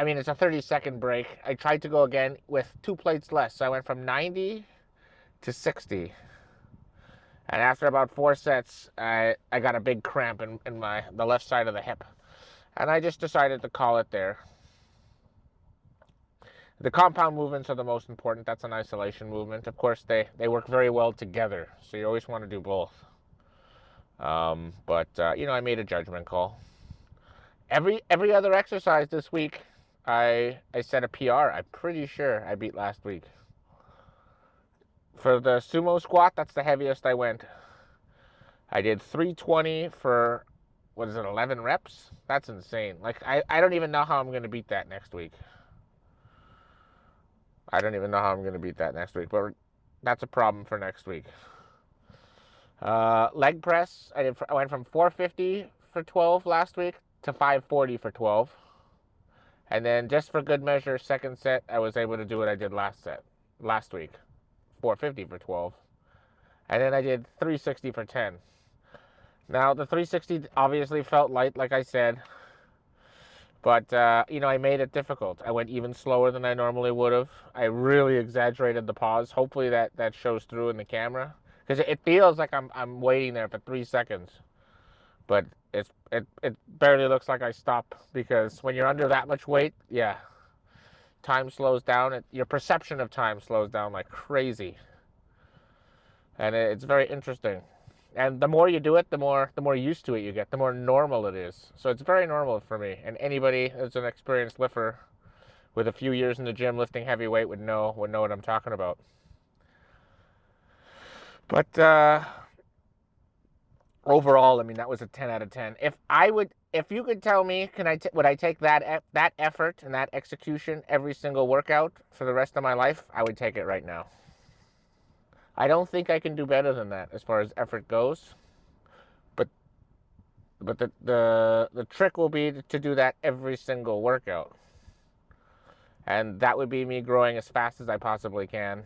mean, it's a 30-second break. I tried to go again with 2 plates less. So I went from 90 to 60. And after about 4 sets, I got a big cramp in the left side of the hip. And I just decided to call it there. The compound movements are the most important. That's an isolation movement. Of course, they work very well together. So you always want to do both. I made a judgment call. Every other exercise this week, I set a PR. I'm pretty sure I beat last week. For the sumo squat, that's the heaviest I went. I did 320 for, 11 reps? That's insane. Like, I don't even know how I'm going to beat that next week. But that's a problem for next week. Leg press, I went from 450 for 12 last week to 540 for 12. And then just for good measure, second set, I was able to do what I did last week. 450 for 12. And then I did 360 for 10. Now, the 360 obviously felt light, like I said. But, I made it difficult. I went even slower than I normally would have. I really exaggerated the pause. Hopefully that shows through in the camera. Because it feels like I'm waiting there for 3 seconds. but it barely looks like I stop, because when you're under that much weight, yeah, time slows down. Your perception of time slows down like crazy, and it's very interesting. And the more you do it, the more used to it you get, the more normal it is. So it's very normal for me. And anybody that's an experienced lifter with a few years in the gym lifting heavy weight would know what I'm talking about. But overall, I mean, that was a 10 out of 10. If you could tell me, would I take that effort and that execution every single workout for the rest of my life? I would take it right now. I don't think I can do better than that as far as effort goes. But the trick will be to do that every single workout. And that would be me growing as fast as I possibly can.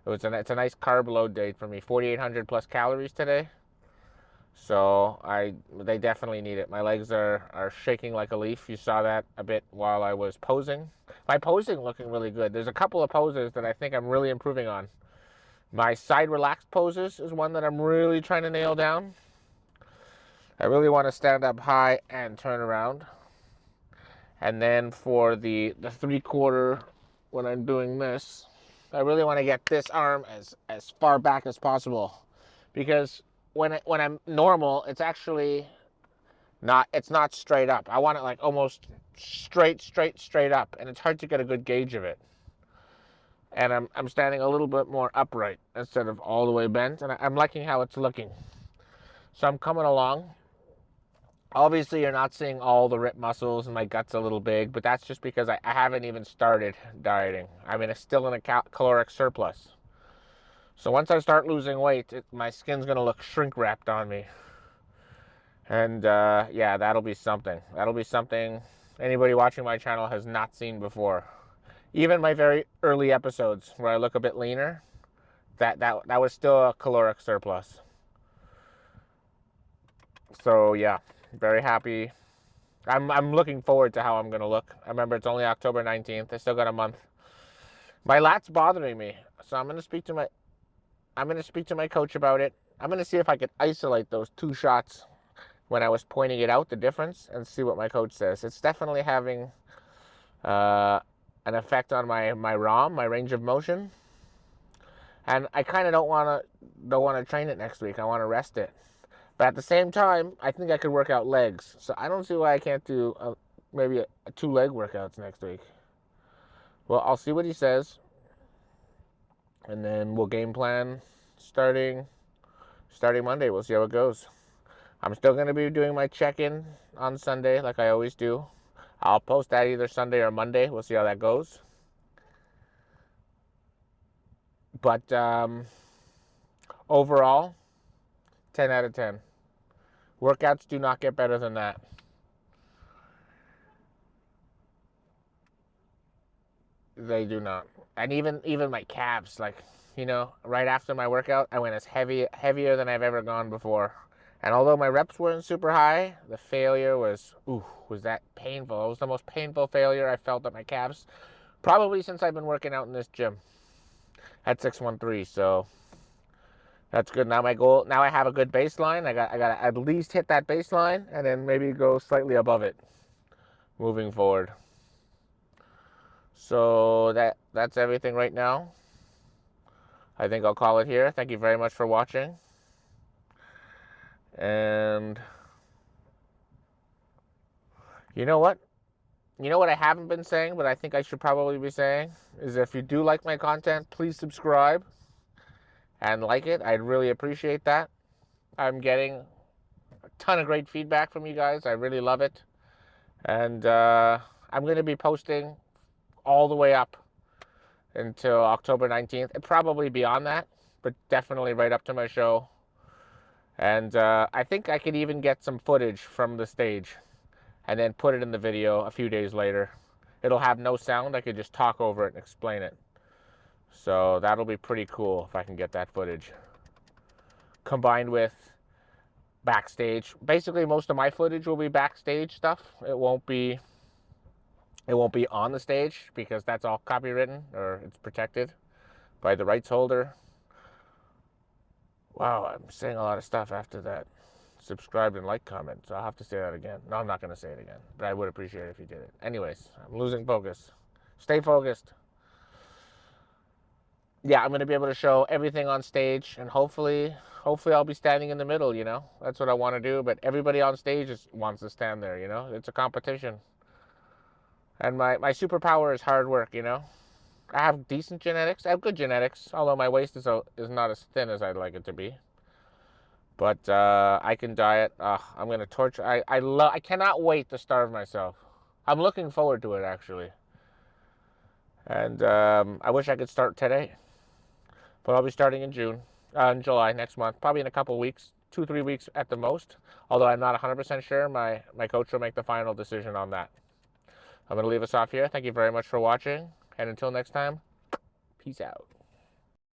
It's a nice carb load day for me. 4,800 plus calories today. So they definitely need it. My legs are shaking like a leaf. You saw that a bit while I was posing. My posing looking really good. There's a couple of poses that I think I'm really improving on. My side relaxed poses is one that I'm really trying to nail down. I really want to stand up high and turn around. And then for the 3/4, when I'm doing this, I really want to get this arm as far back as possible, because when I'm normal, it's actually not straight up. I want it like almost straight up, and it's hard to get a good gauge of it. And I'm standing a little bit more upright instead of all the way bent, and I'm liking how it's looking. So I'm coming along. Obviously, you're not seeing all the ripped muscles and my gut's a little big, but that's just because I haven't even started dieting. I'm still in a caloric surplus. So once I start losing weight, my skin's going to look shrink-wrapped on me. And yeah, that'll be something. That'll be something anybody watching my channel has not seen before. Even my very early episodes where I look a bit leaner, that was still a caloric surplus. So yeah, very happy. I'm looking forward to how I'm gonna look. I remember it's only October 19th. I still got a month. My lat's bothering me, so I'm gonna speak to my coach about it. I'm gonna see if I could isolate those 2 shots when I was pointing it out, the difference, and see what my coach says. It's definitely having an effect on my ROM, my range of motion, and I kind of don't want to train it next week. I want to rest it. But at the same time, I think I could work out legs. So I don't see why I can't do maybe 2 leg workouts next week. Well, I'll see what he says, and then we'll game plan starting Monday. We'll see how it goes. I'm still going to be doing my check-in on Sunday like I always do. I'll post that either Sunday or Monday. We'll see how that goes. But overall, 10 out of 10. Workouts do not get better than that. They do not. And even my calves, like, right after my workout, I went heavier than I've ever gone before. And although my reps weren't super high, the failure was that painful. It was the most painful failure I felt at my calves, probably since I've been working out in this gym at 613. So that's good. Now my goal, now I have a good baseline. I got to at least hit that baseline and then maybe go slightly above it moving forward. So that's everything right now. I think I'll call it here. Thank you very much for watching. And you know what? You know what I haven't been saying, but I think I should probably be saying, is if you do like my content, please subscribe and like it. I'd really appreciate that. I'm getting a ton of great feedback from you guys. I really love it. And I'm going to be posting all the way up until October 19th. And probably beyond that, but definitely right up to my show. And I think I could even get some footage from the stage and then put it in the video a few days later. It'll have no sound. I could just talk over it and explain it. So that'll be pretty cool if I can get that footage. Combined with backstage. Basically, most of my footage will be backstage stuff. It won't be on the stage because that's all copywritten, or it's protected by the rights holder. Wow, I'm saying a lot of stuff after that. subscribe, and like, comment. So I'll have to say that again. No, I'm not going to say it again, but I would appreciate it if you did it. Anyways, I'm losing focus. Stay focused. Yeah, I'm going to be able to show everything on stage, and hopefully I'll be standing in the middle, you know? That's what I want to do, but everybody on stage wants to stand there, you know? It's a competition. And my superpower is hard work, you know? I have decent genetics. I have good genetics, although my waist is not as thin as I'd like it to be. But I can diet. I'm going to torture. I cannot wait to starve myself. I'm looking forward to it, actually. And I wish I could start today. But I'll be starting in July, next month, probably in a couple weeks, 2-3 weeks at the most. Although I'm not 100% sure, my coach will make the final decision on that. I'm going to leave us off here. Thank you very much for watching, and until next time, peace out.